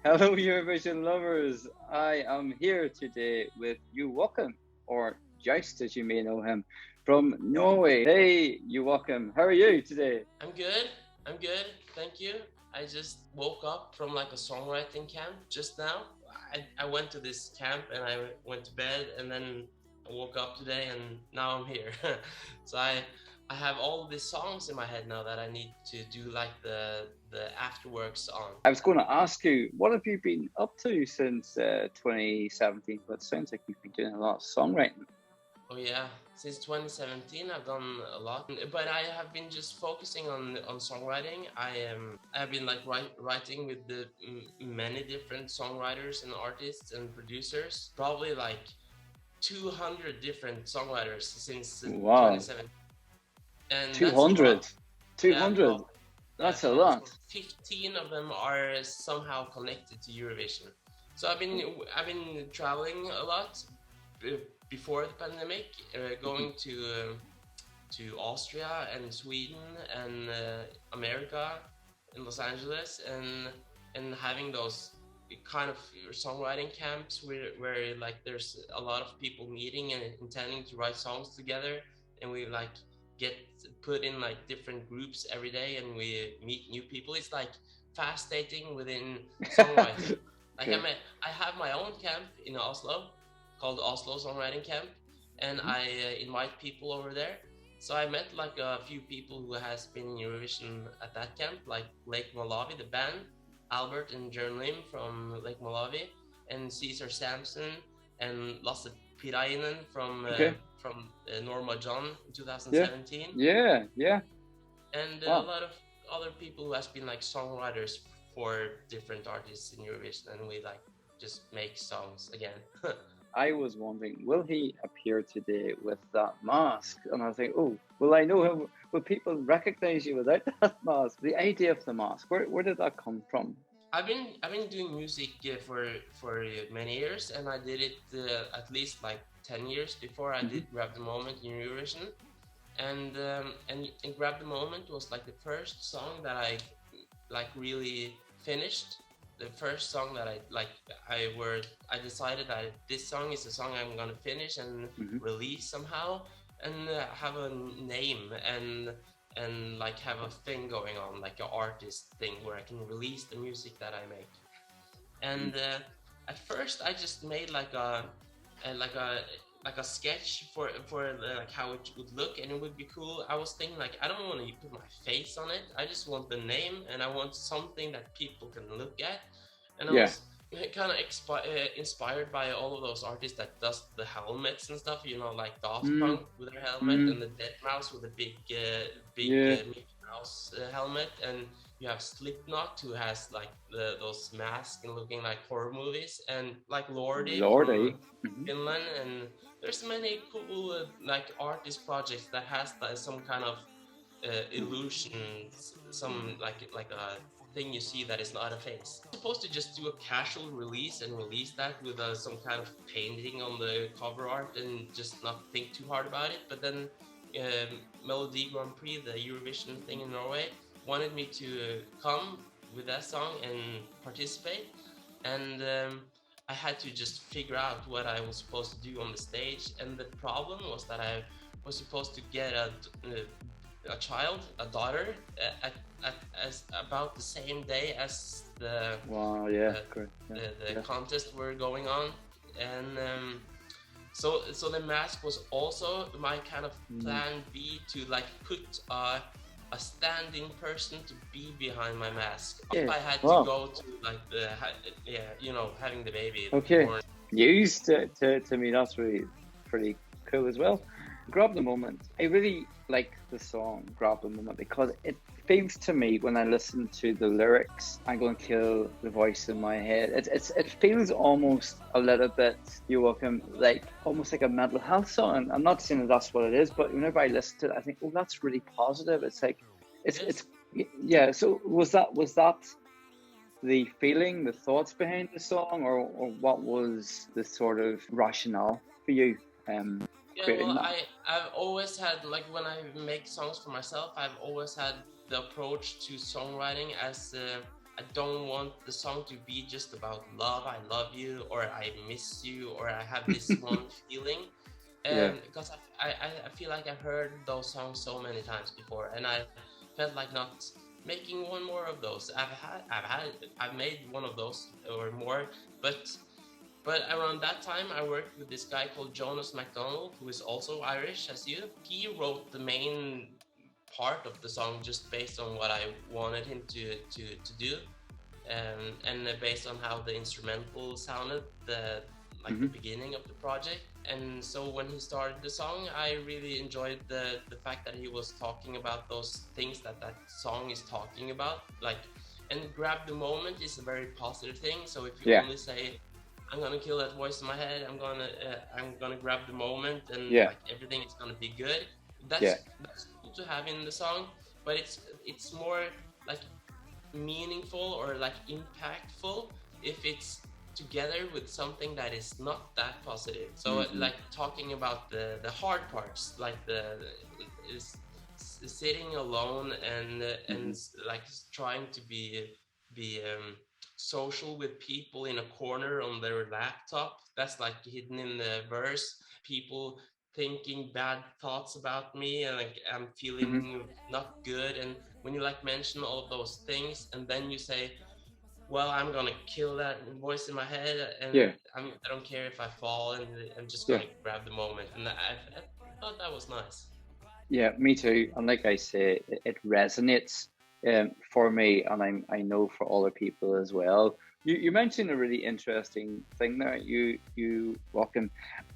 Hello, Eurovision lovers. I am here today with Joakim, or JOWST as you may know him, from Norway. Hey, Joakim, how are you today? I'm good. I'm good. Thank you. I just woke up from like a songwriting camp just now. I went to this camp and I went to bed and then I woke up today and now I'm here. so I have all these songs in my head now that I need to do like the afterworks on. I was going to ask you, what have you been up to since 2017? But it sounds like you've been doing a lot of songwriting. Oh yeah, since 2017 I've done a lot, but I have been just focusing on songwriting. I've been like writing with many different songwriters and artists and producers, probably like 200 different songwriters since Wow, 2017, and that's a lot. 200. Yeah, 200. yeah, That's a so lot. 15 of them are somehow connected to Eurovision. So I've been traveling a lot before the pandemic, going to Austria and Sweden and America in Los Angeles, and having those kind of songwriting camps where like there's a lot of people meeting and intending to write songs together, and we like get put in like different groups every day and we meet new people. It's like fast dating within songwriting. Like Okay. I have my own camp in Oslo called Oslo Songwriting Camp, and Mhm. I invite people over there. So I met like a few people who has been in Eurovision at that camp, like Lake Malawi, the band, Albert and Jern Lim from Lake Malawi, and Caesar Sampson and Lasse Pirainen Okay. from Norma John in Yeah. 2017, Yeah. Yeah. and a Wow. lot of other people who has been like songwriters for different artists in Eurovision, and we like just make songs again. I was wondering, will he appear today with that mask? And I was like, oh, will I know him? Will people recognize you without that mask? The idea of the mask, where did that come from? I've been doing music for many years, and I did it at least like 10 years before I Hmm. did Grab the Moment in Eurovision, and Grab the Moment was like the first song that I like really finished. The first song that I decided that this song is the song I'm gonna finish and Hmm. release somehow, and have a name and like have a thing going on, like an artist thing where I can release the music that I make. And at first I just made a like a like a sketch for like how it would look, and it would be cool. I was thinking like I don't want to put my face on it. I just want the name, and I want something that people can look at. And I Yeah. was kind of inspired by all of those artists that does the helmets and stuff. Like Daft Mm, Punk with their helmet, mm, and the Dead Mouse with a big yeah. Mickey Mouse helmet, and you have Slipknot who has like those masks and looking like horror movies, and like Lordi from Lordy. Hmm. Finland, and there's many cool like artist projects that has some kind of illusions, some like a thing you see that is not a face. I'm supposed to just do a casual release and release that with some kind of painting on the cover art and just not think too hard about it. But then Melody Grand Prix, the Eurovision thing in Norway, wanted me to come with that song and participate, and I had to just figure out what I was supposed to do on the stage. And the problem was that I was supposed to get a child, a daughter, at as about the same day as Wow. Yeah. the, Great. Yeah. the Yeah. contest were going on, and so the mask was also my kind of Mm. plan B to like put a standing person to be behind my mask if Yeah. I had to Wow. go to like yeah, having the baby Okay. born. Used to me, that's really pretty cool as well. Grab the Moment. I really like the song Grab the Moment because it feels to me when I listen to the lyrics, I'm going to kill the voice in my head. It feels almost a little bit, you welcome, like almost like a mental health song. I'm not saying that that's what it is, but whenever I listen to it, I think, oh, that's really positive. It's like, Yes. it's yeah. So was that the feeling, the thoughts behind the song, or what was the sort of rationale for you Yeah, well, creating that? I've always had like when I make songs for myself, I've always had the approach to songwriting as I don't want the song to be just about love, I love you, or I miss you, or I have this one feeling. Yeah. Because I feel like I've heard those songs so many times before, and I felt like not making one more of those. I've made one of those or more, but around that time I worked with this guy called Jonas MacDonald, who is also Irish as you. He wrote the main part of the song just based on what I wanted him to do, and based on how the instrumental sounded, the beginning of the project. And so when he started the song, I really enjoyed the fact that he was talking about those things that song is talking about, like, and grab the moment is a very positive thing. So if you only say, I'm gonna kill that voice in my head, I'm gonna grab the moment, and like everything is gonna be good, that's cool to have in the song, but it's more like meaningful or like impactful if it's together with something that is not that positive. So like talking about the hard parts, like is sitting alone and like trying to be social with people in a corner on their laptop. That's like hidden in the verse. People thinking bad thoughts about me, and like I'm feeling not good. And when you like mention all of those things, and then you say, well, I'm gonna kill that voice in my head, and I don't care if I fall, and I'm just gonna grab the moment. And I thought that was nice. Yeah, me too. And like I say, it resonates for me, and I know for other people as well. You mentioned a really interesting thing there, you Joakim,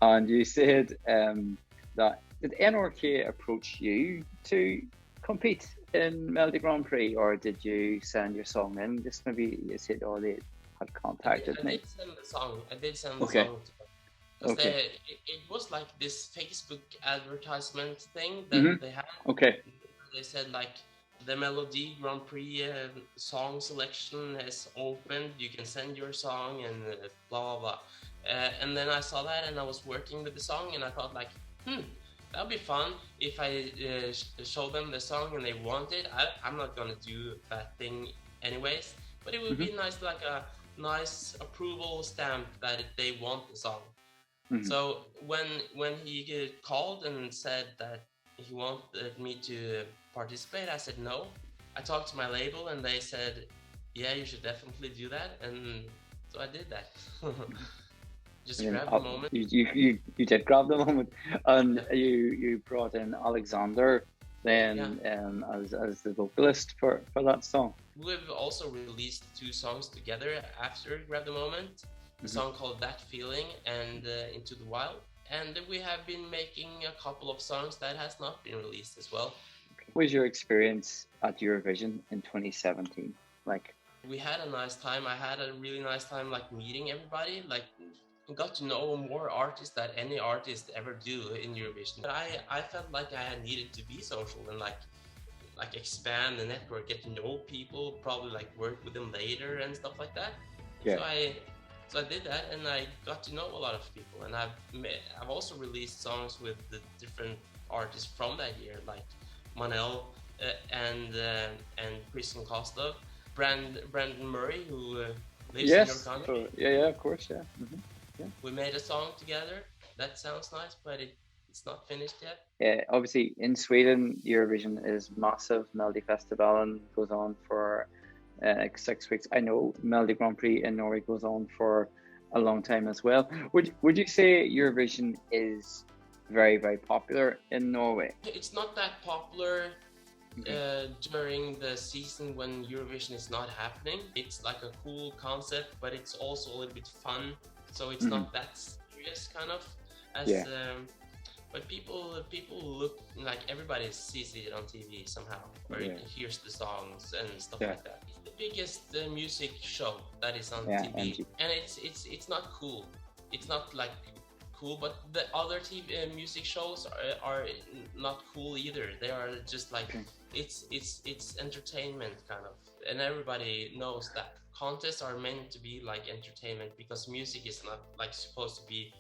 and you said that did NRK approach you to compete in Melody Grand Prix, or did you send your song in? Just maybe you said, oh, they had contacted me. I did send the song. I did send the song to them. Because it was like this Facebook advertisement thing that they had. They said like, the Melody Grand Prix song selection is opened. You can send your song and blah blah blah. And then I saw that, and I was working with the song, and I thought like, that'd be fun if I show them the song and they want it. I'm not gonna do that thing anyways, but it would be nice, like a nice approval stamp that they want the song. So when he called and said that he wanted me to participate, I said no. I talked to my label, and they said, yeah, you should definitely do that, and so I did that. Just grab the moment. You did grab the moment, and you brought in Aleksander then as the vocalist for that song. We've also released 2 songs together after Grab the Moment. A song called That Feeling and Into the Wild. And we have been making a couple of songs that has not been released as well. What was your experience at Eurovision in 2017 like? We had a nice time. I had a really nice time like meeting everybody, like got to know more artists than any artist ever do in Eurovision. But I felt like I needed to be social and like expand the network, get to know people, probably like work with them later and stuff like that. So I did that, and I got to know a lot of people, and I've also released songs with the different artists from that year, like Manel and Christian Kostov, Brandon Murray, who lives in your country. Yeah, of course, yeah. We made a song together. That sounds nice, but it's not finished yet. Obviously, in Sweden, Eurovision is massive. Melody Festivalen goes on for like 6 weeks. I know Melody Grand Prix in Norway goes on for a long time as well. Would you say Eurovision is very, very popular in Norway? It's not that popular during the season when Eurovision is not happening. It's like a cool concept, but it's also a little bit fun. So it's not that serious, kind of. But people look like everybody sees it on TV somehow, or hears the songs and stuff like that. It's the biggest music show that is on TV, and it's not cool. It's not like cool, but the other TV music shows are not cool either. They are just like it's entertainment kind of, and everybody knows that. Contests are meant to be like entertainment because music is not like supposed to be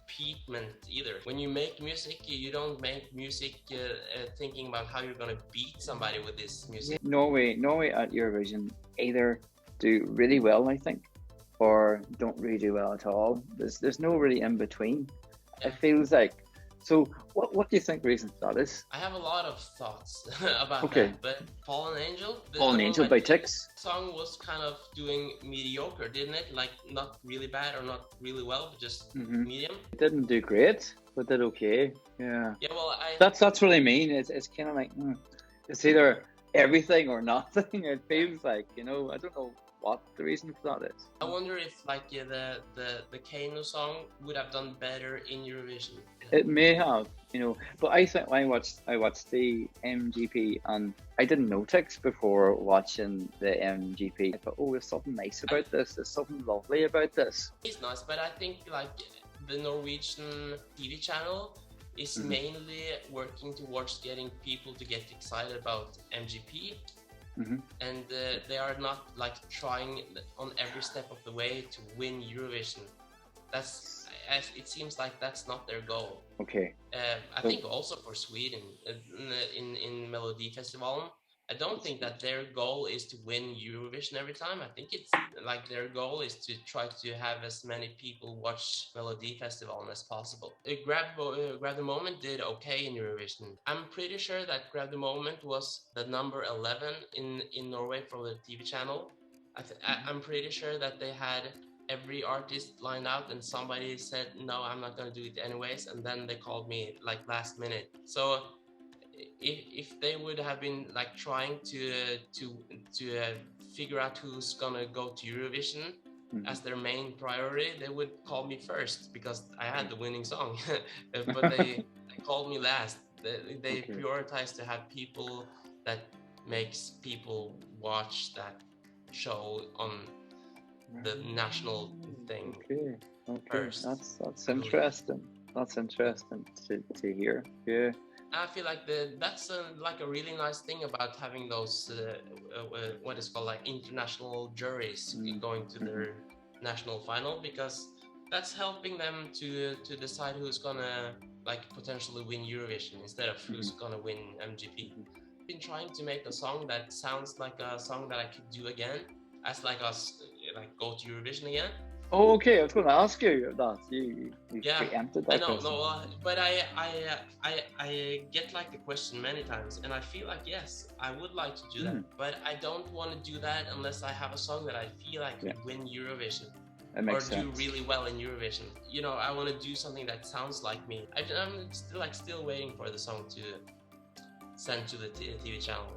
competement either. When you make music, you don't make music thinking about how you're gonna beat somebody with this music. Norway at Eurovision either do really well, I think, or don't really do well at all. There's no really in between. Yeah. It feels like. So what do you think the reason for that is? I have a lot of thoughts about Okay. that, but Fallen Angel, Fallen Angel by Tix. Song was kind of doing mediocre, didn't it? Like not really bad or not really well, but just medium. It didn't do great, but did okay. Yeah. Yeah, well, That's what I mean. It's kind of like it's either everything or nothing. It feels like, I don't know what the reason for that is. I wonder if the Kano song would have done better in Eurovision. It may have, but I think I watched the MGP and I didn't know Tix before watching the MGP. I thought, there's something nice about this. There's something lovely about this. It's nice, but I think like the Norwegian TV channel is mainly working towards getting people to get excited about MGP. And they are not like trying on every step of the way to win Eurovision. It seems like that's not their goal. Okay. I think also for Sweden in Melodifestivalen, I don't think that their goal is to win Eurovision every time. I think it's like their goal is to try to have as many people watch Melodifestivalen as possible. Grab the Moment did okay in Eurovision. I'm pretty sure that Grab the Moment was the number 11 in Norway for the TV channel. I'm pretty sure that they had every artist lined out and somebody said, no, I'm not going to do it anyways. And then they called me like last minute. So if they would have been like trying to figure out who's gonna go to Eurovision as their main priority, they would call me first because I had the winning song. But they called me last. They prioritize to have people that makes people watch that show on the national thing. Okay. First. That's interesting. That's interesting to hear. Yeah. I feel like that's like a really nice thing about having those what is called like international juries going to their national final, because that's helping them to decide who's gonna like potentially win Eurovision instead of who's gonna win MGP. I've been trying to make a song that sounds like a song that I could do again, as like us like go to Eurovision again. Oh, okay. I was going to ask you that. You preempted that. I know, but I get like the question many times, and I feel like yes, I would like to do that, but I don't want to do that unless I have a song that I feel I could win Eurovision or do really well in Eurovision. I want to do something that sounds like me. I'm still waiting for the song to send to the TV channel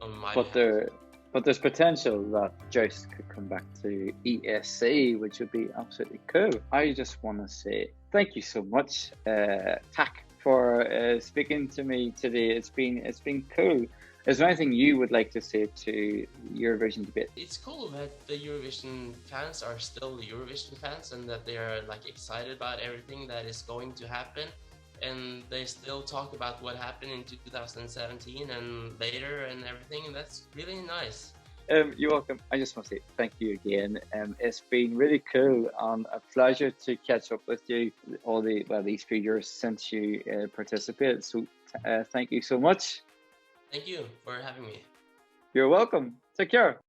on my behalf. But there's potential that JOWST could come back to ESC, which would be absolutely cool. I just want to say thank you so much, Tak, for speaking to me today. It's been cool. Is there anything you would like to say to Eurovision Debate? It's cool that the Eurovision fans are still the Eurovision fans and that they are like excited about everything that is going to happen. And they still talk about what happened in 2017 and later and everything, and that's really nice. Joakim, I just want to say thank you again. It's been really cool and a pleasure to catch up with you these few years since you participated. So thank you so much. Thank you for having me. You're welcome. Take care.